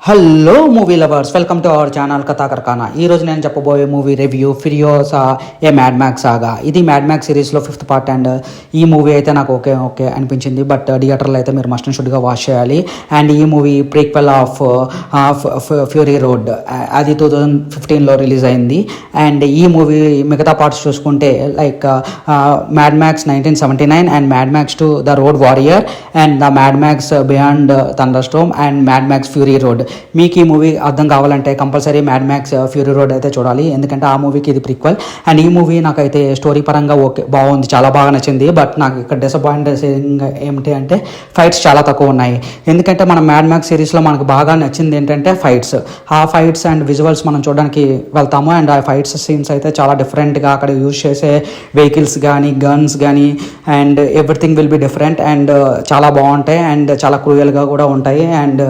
Hello movie lovers, welcome to our channel Katha Karkhana. ఈరోజు నేను చెప్పబోయే movie review Furiosa a Mad Max saga. ఇది Mad max సిరీస్లో 5th part and ఈ movie అయితే నాకు ఓకే అనిపించింది. బట్ థియేటర్లో అయితే మీరు మస్ట్ అండ్ షుడ్గా వాచ్ చేయాలి. అండ్ ఈ movie prequel of Fury Road, అది 2015లో రిలీజ్ అయింది. అండ్ ఈ మూవీ మిగతా పార్ట్స్ చూసుకుంటే like Mad Max 1979 and Mad Max two the Road Warrior and the Mad Max Beyond Thunder Storm and Mad Max Fury Road. మీకు ఈ movie అర్థం కావాలంటే compulsory Mad Max Fury Road అయితే చూడాలి, ఎందుకంటే ఆ మూవీకి ఇది ప్రీక్వెల్. అండ్ ఈ మూవీ నాకైతే స్టోరీ పరంగా బాగుంది, చాలా బాగా నచ్చింది. బట్ నాకు ఇక్కడ డిసప్పాయింటింగ్ ఏమిటి అంటే ఫైట్స్ చాలా తక్కువ ఉన్నాయి. ఎందుకంటే మన మ్యాడ్ మ్యాక్స్ సిరీస్లో మనకు బాగా నచ్చింది ఏంటంటే ఫైట్స్. ఆ ఫైట్స్ అండ్ విజువల్స్ మనం చూడడానికి వెళ్తాము. అండ్ ఆ ఫైట్స్ సీన్స్ అయితే చాలా డిఫరెంట్గా అక్కడ యూజ్ చేసే వెహికల్స్ కానీ గన్స్ కానీ and everything will be different and చాలా బాగుంటాయి అండ్ చాలా క్రూయల్గా కూడా ఉంటాయి అండ్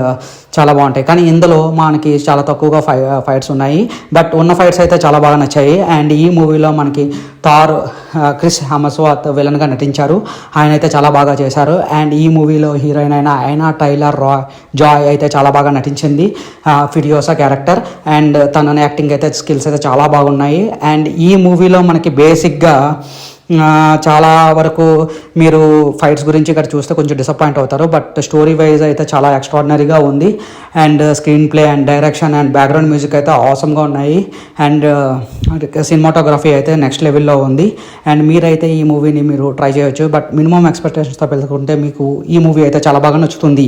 చాలా బాగుంటాయి. కానీ ఇందులో మనకి చాలా తక్కువగా ఫైట్స్ ఉన్నాయి, బట్ ఉన్న ఫైట్స్ అయితే చాలా బాగా నచ్చాయి. అండ్ ఈ మూవీలో మనకి థార్ క్రిస్ హెమ్స్వర్త్ విలన్గా నటించారు, ఆయన అయితే చాలా బాగా చేశారు. అండ్ ఈ మూవీలో హీరోయిన్ అయిన టైలర్ జాయ్ అయితే చాలా బాగా నటించింది ఫిరియోసా క్యారెక్టర్. అండ్ తన యాక్టింగ్ అయితే స్కిల్స్ అయితే చాలా బాగున్నాయి. అండ్ ఈ మూవీలో మనకి బేసిక్గా చాలా వరకు మీరు ఫైట్స్ గురించి ఇక్కడ చూస్తే కొంచెం డిసప్పాయింట్ అవుతారు, బట్ స్టోరీ వైజ్ అయితే చాలా ఎక్స్ట్రాడినరీగా ఉంది. And screen play and direction and background music అయితే ఆసమ్గా ఉన్నాయి. అండ్ సినిమాటోగ్రఫీ అయితే నెక్స్ట్ లెవెల్లో ఉంది. అండ్ మీరైతే ఈ మూవీని మీరు ట్రై చేయొచ్చు, బట్ మినిమం ఎక్స్పెక్టేషన్స్తో పెట్టుకుంటే మీకు ఈ మూవీ అయితే చాలా బాగా నచ్చుతుంది.